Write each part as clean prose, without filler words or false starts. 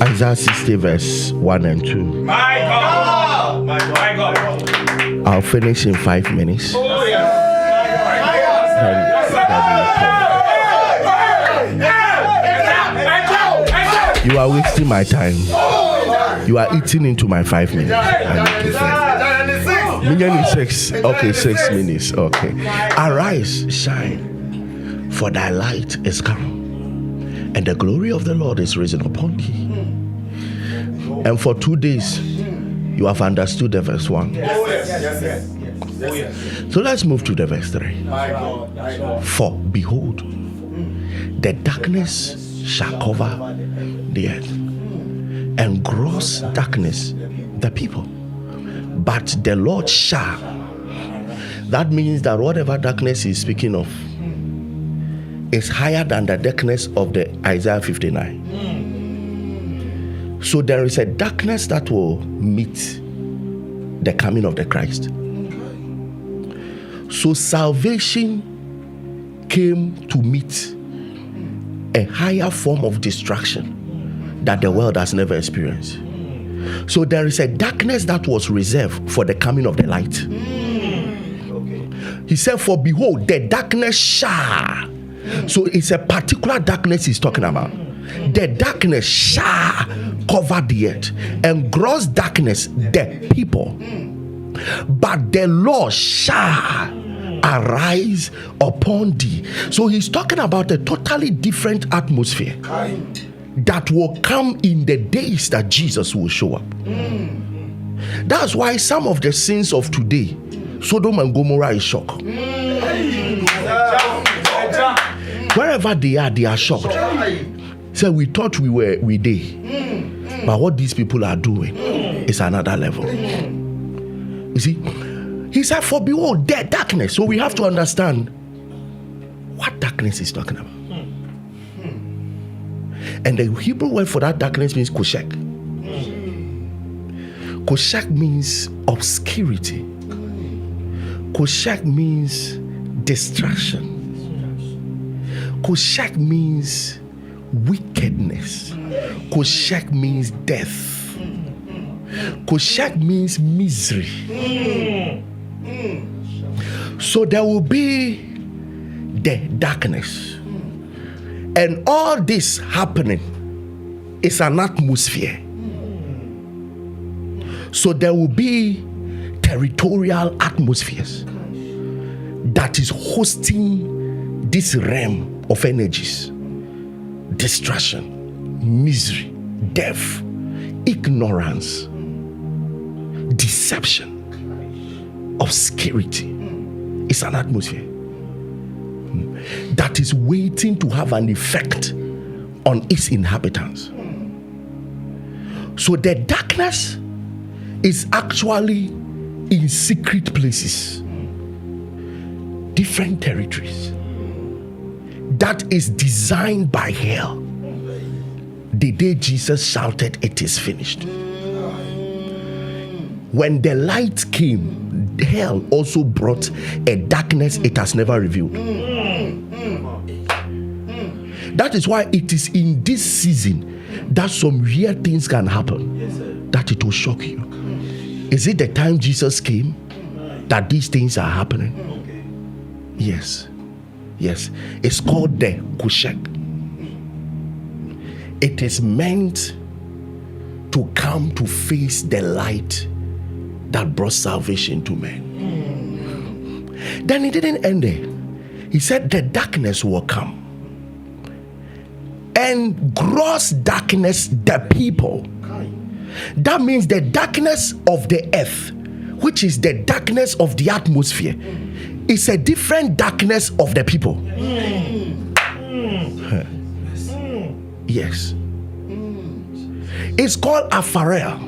Isaiah 60 verse 1 and 2. My God. My God. I'll finish in 5 minutes. Oh, yes. You are wasting my time. You are eating into my 5 minutes. Million is 6. Okay, 6 minutes. Okay. Arise, shine, for thy light is come, and the glory of the Lord is risen upon thee. And for 2 days, you have understood the verse 1. So let's move to the verse 3. For behold, the darkness shall cover the earth, and gross darkness the people. But the Lord shall. That means that whatever darkness he's speaking of is higher than the darkness of the Isaiah 59. So there is a darkness that will meet the coming of the Christ. So salvation came to meet a higher form of destruction that the world has never experienced. So there is a darkness that was reserved for the coming of the light. He said, for behold, the darkness shall. So it's a particular darkness he's talking about. The darkness shall cover the earth, and gross darkness the people. But the Lord shall arise upon thee. So he's talking about a totally different atmosphere that will come in the days that Jesus will show up. That's why some of the sins of today, Sodom and Gomorrah, is shocked. Wherever they are shocked. So we thought we did, but what these people are doing is another level. You see, he said, for behold, the darkness. So we have to understand what darkness is talking about. And the Hebrew word for that darkness means koshek. Koshek means obscurity. Koshek means distraction. Koshek means wickedness. Koshek means death. Koshek means misery. So there will be the darkness. And all this happening is an atmosphere. So there will be territorial atmospheres that is hosting this realm of energies: distraction, misery, death, ignorance, deception, obscurity. It's an atmosphere that is waiting to have an effect on its inhabitants. So the darkness is actually in secret places, different territories, that is designed by hell. The day Jesus shouted, "It is finished." When the light came, hell also brought a darkness it has never revealed. That is why it is in this season that some weird things can happen, that it will shock you. Is it the time Jesus came that these things are happening? Yes. It's called the Kushek. It is meant to come to face the light that brought salvation to men. Then it didn't end there. He said the darkness will come, and gross darkness the people. That means the darkness of the earth, which is the darkness of the atmosphere, is a different darkness of the people. Yes. It's called apharel.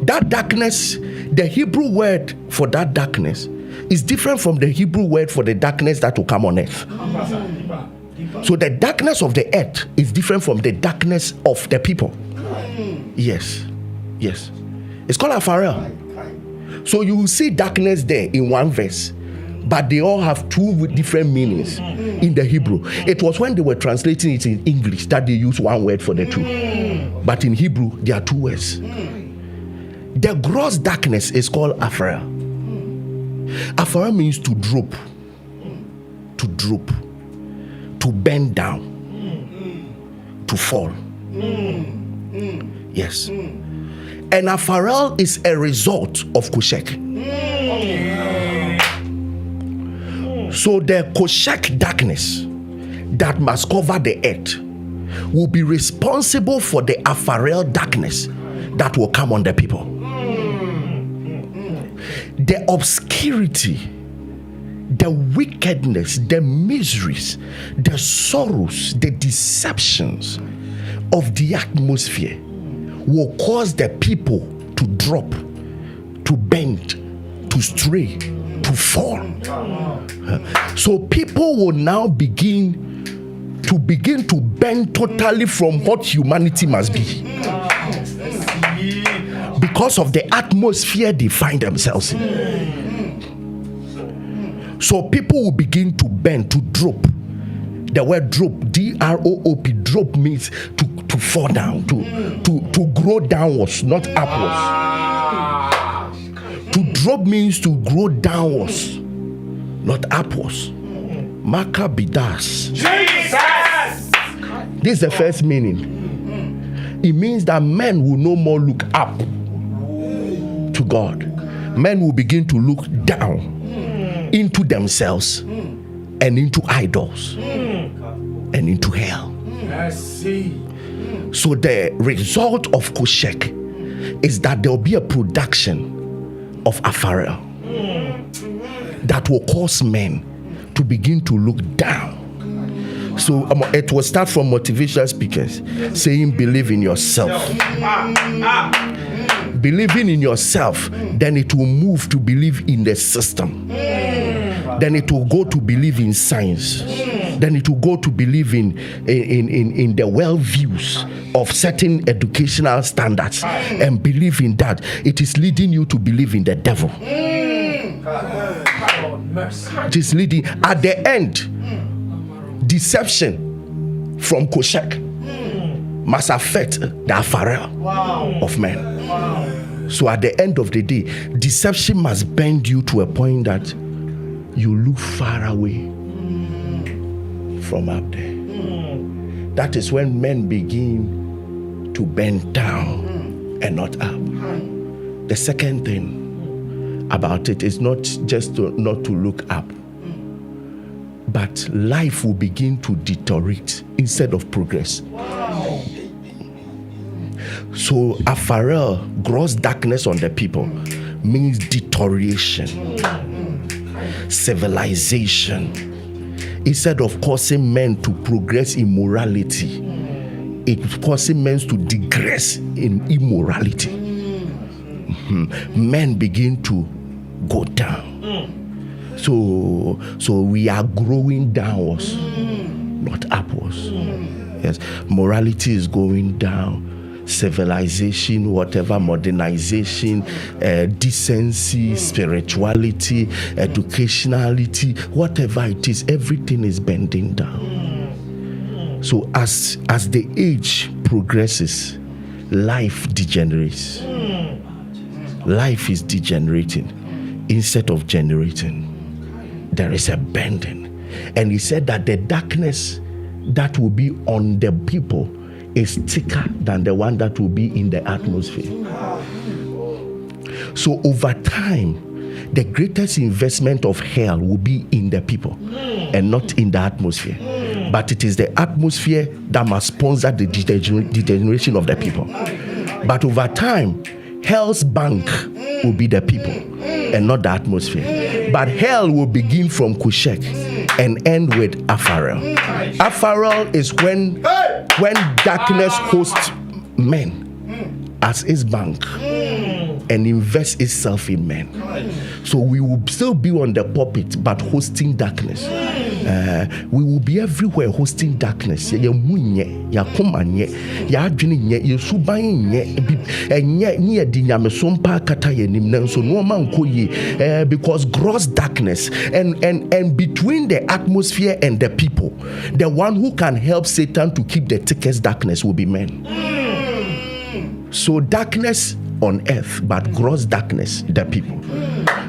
That darkness, the Hebrew word for that darkness is different from the Hebrew word for the darkness that will come on earth. So the darkness of the earth is different from the darkness of the people. Yes. It's called apharel. So you will see darkness there in one verse, but they all have two different meanings in the Hebrew. It was when they were translating it in English that they used one word for the two. But in Hebrew, there are two words. The gross darkness is called Aphara. Aphara means to droop, to bend down, to fall. Yes. And Apharal is a result of Koshek. So the Koshek darkness that must cover the earth will be responsible for the Apharal darkness that will come on the people. The obscurity, the wickedness, the miseries, the sorrows, the deceptions of the atmosphere will cause the people to drop, to bend, to stray, to fall. So people will now begin to bend totally from what humanity must be, because of the atmosphere they find themselves in. So people will begin to bend, to drop. The word drop, D-R-O-O-P, drop means to fall down, to grow downwards, not upwards. To drop means to grow downwards, not upwards. Maka bidas. Jesus! This is the first meaning. It means that men will no more look up to God. Men will begin to look down into themselves and into idols and into hell. So the result of Koshek is that there will be a production of Apharal that will cause men to begin to look down. So it will start from motivational speakers saying, believe in yourself. Believing in yourself, then it will move to believe in the system. Then it will go to believe in science. Then it will go to believe in the well views of certain educational standards, and believe in that. It is leading you to believe in the devil. It is leading at the end. Deception from Koshek must affect the Apharal of men. So at the end of the day, deception must bend you to a point that you look far away from up there. That is when men begin to bend down and not up. The second thing about it is not just not to look up, but life will begin to deteriorate instead of progress. So Apharal, gross darkness on the people, means deterioration, civilization. Instead of causing men to progress in morality, it causing men to digress in immorality. Men begin to go down. So we are growing downwards, not upwards. Yes, morality is going down. Civilization, whatever, modernization, decency, spirituality, educationality, whatever it is, everything is bending down. So as the age progresses, life degenerates. Life is degenerating instead of generating. There is a bending. And he said that the darkness that will be on the people is thicker than the one that will be in the atmosphere. So over time, the greatest investment of hell will be in the people and not in the atmosphere. But it is the atmosphere that must sponsor the degeneration of the people. But over time, hell's bank will be the people and not the atmosphere. But hell will begin from Koshek and end with Apharal. Apharal is when darkness hosts men as its bank and invests itself in men. So we will still be on the pulpit but hosting darkness. We will be everywhere hosting darkness. Ya munye, ya komanye, ya adwene ye suban nye, enye ni edi nyamesompa kata ye nim so no man koyi, because gross darkness and between the atmosphere and the people, the one who can help Satan to keep the thickest darkness will be men. So darkness on earth, but gross darkness, the people.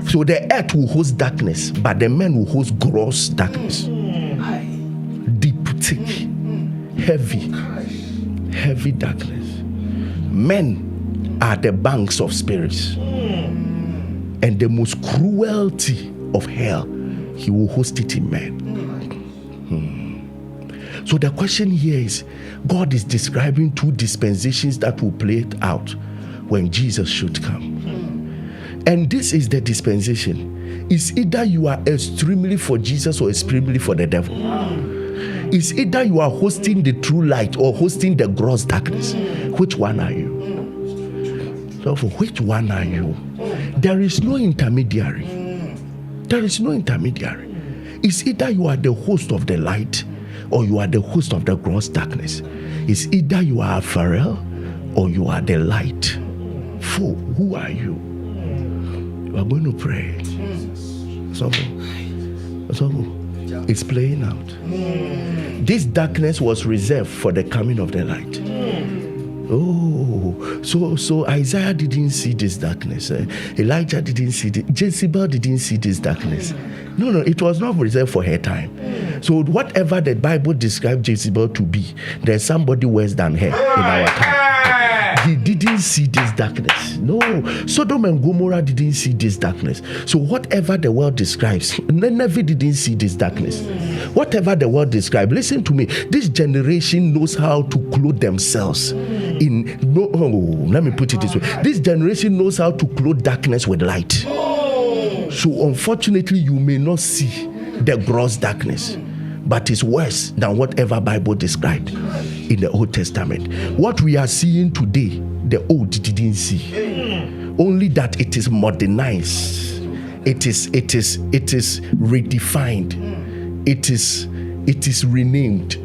So the earth will host darkness, but the men will host gross darkness. Deep, thick, heavy darkness. Men are the banks of spirits, and the most cruelty of hell, he will host it in men. So the question here is, God is describing two dispensations that will play it out when Jesus should come. And this is the dispensation. It's either you are extremely for Jesus or extremely for the devil. It's either you are hosting the true light or hosting the gross darkness. Which one are you? So for which one are you? There is no intermediary. There is no intermediary. It's either you are the host of the light or you are the host of the gross darkness. It's either you are a Pharrell or you are the light. For who are you? You are going to pray. So it's playing out. This darkness was reserved for the coming of the light. Oh, so Isaiah didn't see this darkness. Elijah didn't see it. Jezebel didn't see this darkness. No, it was not reserved for her time. So whatever the Bible described Jezebel to be, there's somebody worse than her in our time. He didn't see this darkness. No, Sodom and Gomorrah didn't see this darkness. So whatever the world describes, Nineveh didn't see this darkness. Whatever the world describes, listen to me. This generation knows how to clothe themselves in. Let me put it this way. This generation knows how to clothe darkness with light. So unfortunately, you may not see the gross darkness, but it's worse than whatever Bible described in the Old Testament. What we are seeing today, the old didn't see. Only that it is modernized. It is redefined. It is renamed.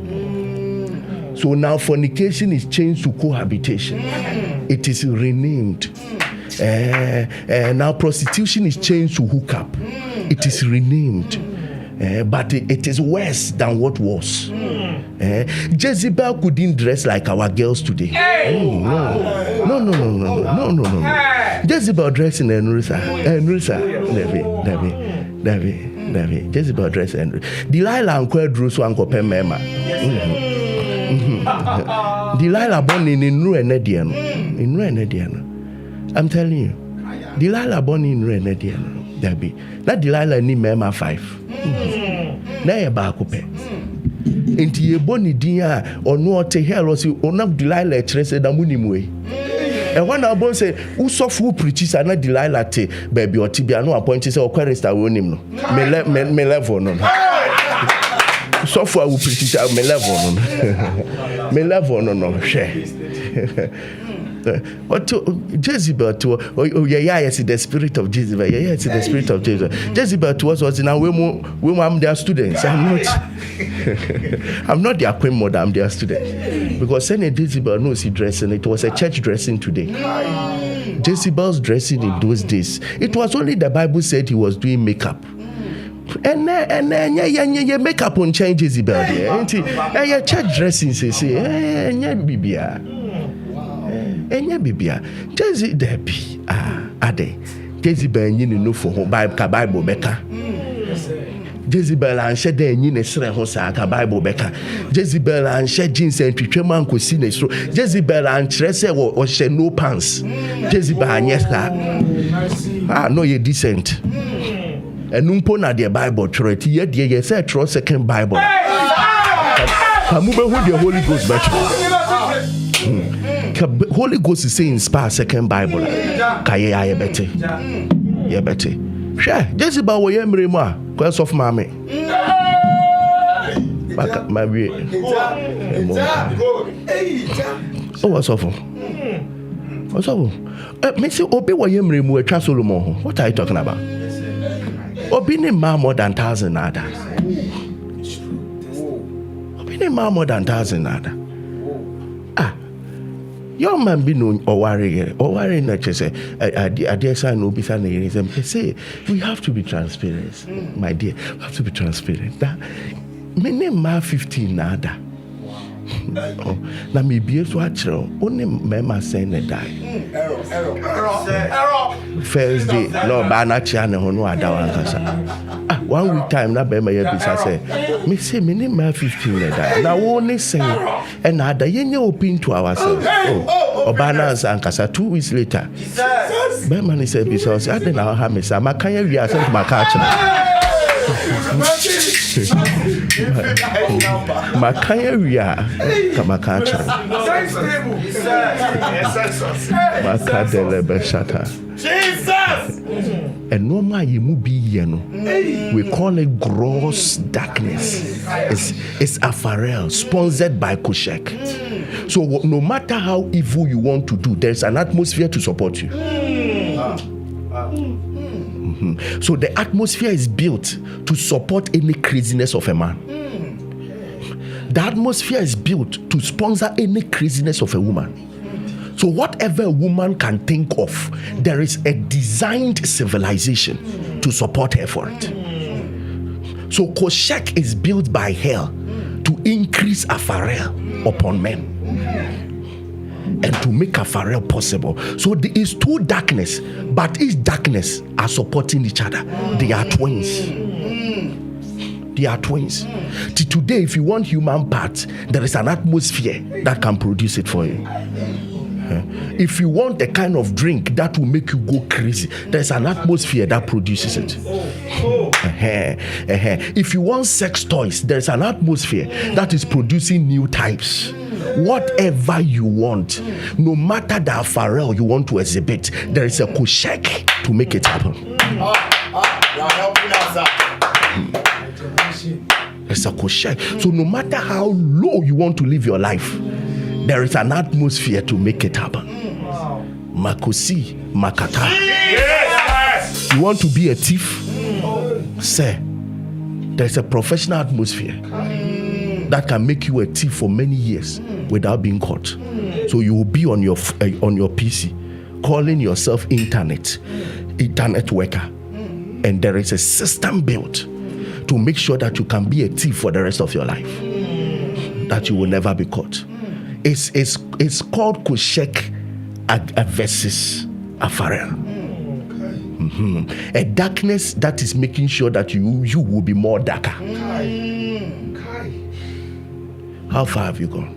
So now fornication is changed to cohabitation. It is renamed. Now prostitution is changed to hookup. It is renamed. But it is worse than what was. Jezebel couldn't dress like our girls today. No. Jezebel dressed in Enrusa. Jezebel dressed in Delilah and Quadru so Uncle Pemema. Delilah born in Ruenedian. I'm telling you. Delilah born in Ruenedian. That Delilah ni Mema 5. Na ye ba ko pe. Enti ye boni din a ono ote hero si onam Delilah chere da munim we. E wana abon say usofo preachers na Delilah te baby otibia no appoint say okwarista we onim no. Me level no. Usofo a preachers me level no. Me level no share. Jezebel to yes, the spirit of Jezebel. Yes, the spirit of Jezebel. Jezebel to us was in our way I'm their students. I'm not their queen mother, I'm their student. Because Senator Jezebel knows he dressing. It was a church dressing today. Jezebel's dressing in those days. It was only the Bible said he was doing makeup. And makeup on change Jezebel. And church dressing say bibia. Enya bibia Jezebel ade Jezebel nyi no for ho Bible beka Jezebel an she da nyi ne sere ho sa ka Bible beka Jezebel an she jeans and twetwam ankosi ne so Jezebel an kire se wo she no pants Jezebel anyesa no ye decent enumpo na the Bible trot ye de ye say trot second Bible kamu be who the Holy Ghost better. Holy Ghost is saying inspire second Bible. Kaye aye bete. Ye bete. Sure. Jezebel wo ye mremu a cause of mame. Baka my way. Oh what's up? What's up? Me say obi wo ye mremu atwa Solomon. What are you talking about? Obi ne ma more than 1,000 others. more than 1,000 nada. Young man be no or worry not just say I dare say no be say we have to be transparent, my dear. We have to be transparent. That me name ma 15 nada. Oh, na me be able to actually only mema saying that die. Error. First day, no bana chane ho no ada wan kasa. 1 week time na be my bisa say me say me name ma 15 na die. Na wo ne say and ada yenye open to ourselves. Oh, obana and kasa 2 weeks later. Jesus. Be man say bisa say ade na ha me say makanya wi asem maka Makaya wia kamakacha makadele beshata Jesus and no ma yimu bi ye no we call it gross darkness. It's apparel sponsored by Kushek. So no matter how evil you want to do, there's an atmosphere to support you. So the atmosphere is built to support any craziness of a man. The atmosphere is built to sponsor any craziness of a woman. So whatever a woman can think of, there is a designed civilization to support her for it. So Koshek is built by hell to increase apparel upon men and to make apparel possible. So there is two darkness, but each darkness are supporting each other. They are twins. They are twins. Today, if you want human parts, there is an atmosphere that can produce it for you. If you want a kind of drink that will make you go crazy, there's an atmosphere that produces it. If you want sex toys, there's an atmosphere that is producing new types. Whatever you want, no matter the apparel you want to exhibit, there is a Kushek to make it happen. There's a Kushek. So no matter how low you want to live your life, there is an atmosphere to make it happen. Makosi, Makata. Yes. You want to be a thief? Sir, there's a professional atmosphere that can make you a thief for many years without being caught. So you will be on your PC, calling yourself internet worker, and there is a system built to make sure that you can be a thief for the rest of your life, that you will never be caught. It's called Kushek versus apparel. A darkness that is making sure that you will be more darker. How far have you gone?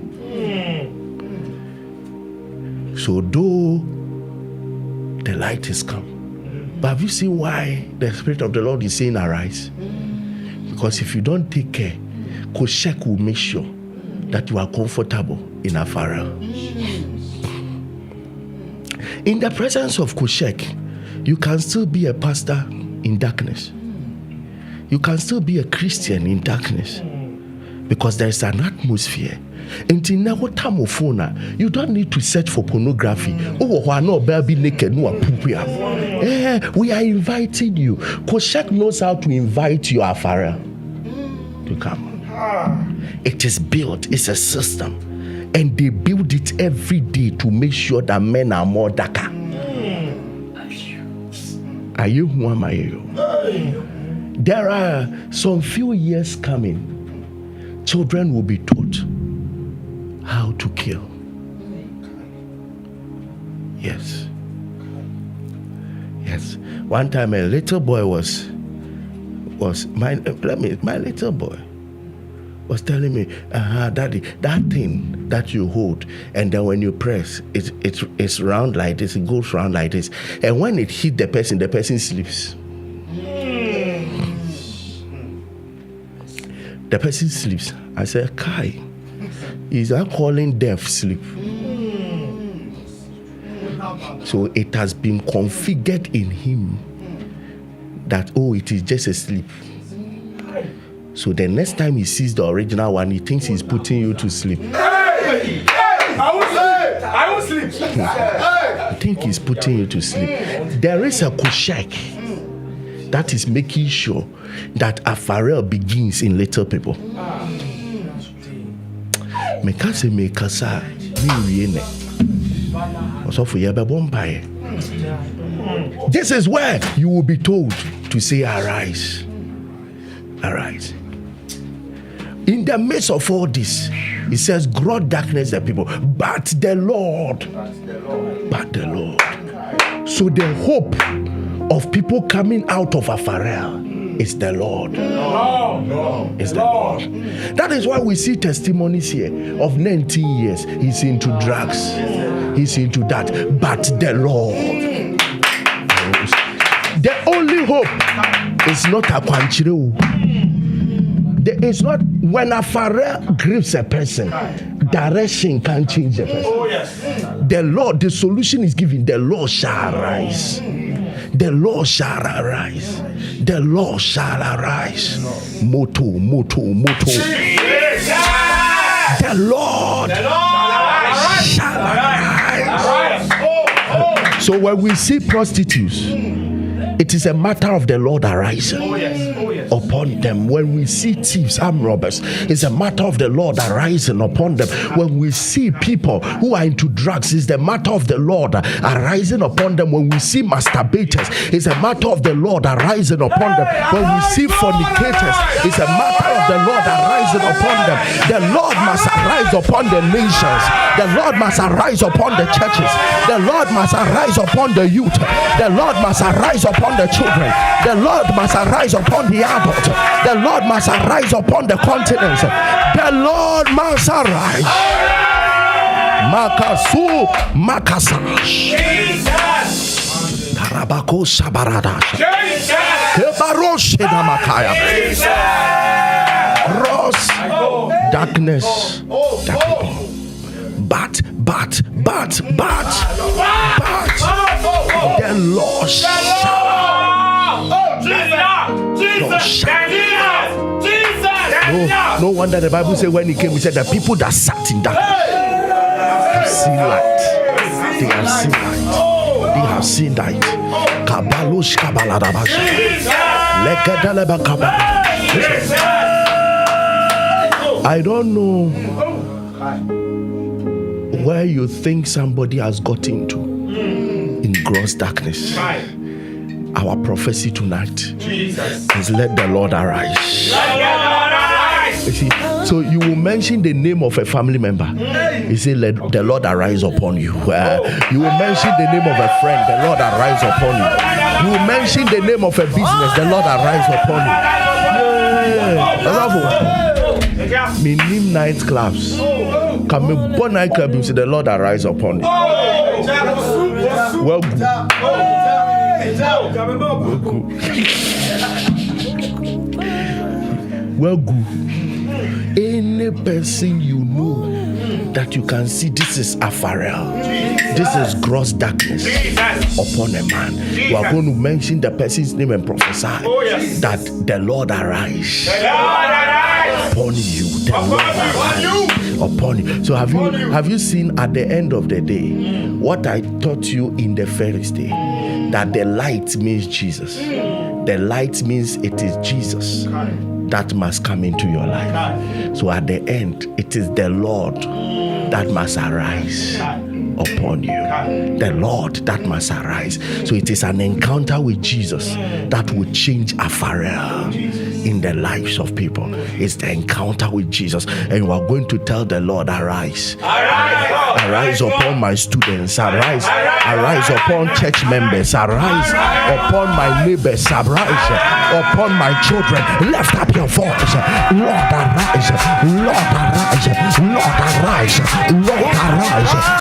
So though the light is come, but have you seen why the Spirit of the Lord is saying arise? Because if you don't take care, Kushek will make sure that you are comfortable in apparel. In the presence of Kushek, you can still be a pastor in darkness. You can still be a Christian in darkness, because there is an atmosphere. You don't need to search for pornography. We are inviting you. Kushek knows how to invite your apparel to come. It is built, it's a system, and they build it every day to make sure that men are more darker. Are you who am I? There are some few years coming, children will be taught how to kill. Yes. One time a little boy was my little boy was telling me, Daddy, that thing that you hold, and then when you press, it's round like this, it goes round like this, and when it hit the person sleeps. The person sleeps. I said, Kai, is that calling death sleep? So it has been configured in him that, it is just a sleep. So the next time he sees the original one, he thinks he's putting you to sleep. I will sleep. I think he's putting you to sleep. There is a Kushek that is making sure that apparel begins in little people. Mekase mekasa ni wiene. Osofo ye bebo mpae. This is where you will be told to say, arise. Arise. In the midst of all this, it says, gross darkness the people, but the Lord. So the hope of people coming out of Apharel is the Lord. It's the Lord. That is why we see testimonies here of 19 years. He's into drugs. He's into that. But the Lord. The only hope is not a Akwanchire. It's not when a Apharel grips a person, direction can change the person. Oh, yes. The Lord, the solution is given. The Lord shall arise. The Lord shall arise. The Lord shall arise. Moto. The Lord shall arise. So when we see prostitutes, it is a matter of the Lord arising upon them. When we see thieves, armed robbers, it's a matter of the Lord arising upon them. When we see people who are into drugs, it's the matter of the Lord arising upon them. When we see masturbators, it's a matter of the Lord arising upon them. When we see fornicators, it's a matter of the Lord arising upon them. The Lord must arise upon the nations. The Lord must arise upon the churches. The Lord must arise upon the youth. The Lord must arise upon the children. The Lord must arise upon the adult. The Lord must arise upon the continents. The Lord must arise. Makasu Makasash. Tarabako Sabaradash. Kebarosh Namakaya. Cross darkness. But the Lord shall. No wonder the Bible says when he came, he said the people that sat in darkness have seen light. They have seen light. They have seen light. Kabalosh kabaladabash. Lekedaleba kabala. I don't know where you think somebody has got into in gross darkness. Our prophecy tonight is let the Lord arise. You see, so you will mention the name of a family member. You say, let the Lord arise upon you. You will mention the name of a friend. The Lord arise upon you. You will mention the name of a business. The Lord arise upon you. Minim nightclubs. Come born nightclub. You say, the Lord arise upon you. Well, good. Any person you know that you can see this is Apharel, this is gross darkness upon a man, you are going to mention the person's name and prophesy that the Lord arise upon you. The Lord arise upon you. So have you seen at the end of the day what I taught you in the first day? That the light means Jesus. The light means it is Jesus that must come into your life. So at the end, it is the Lord that must arise upon you. The Lord that must arise. So it is an encounter with Jesus that will change Apharel in the lives of people. It's the encounter with Jesus. And you are going to tell the Lord, arise. Arise upon my students. Arise upon church members. Arise upon my neighbors. Arise upon my children. Lift up your voice. Lord, arise. Lord, arise. Lord, arise. Lord, arise.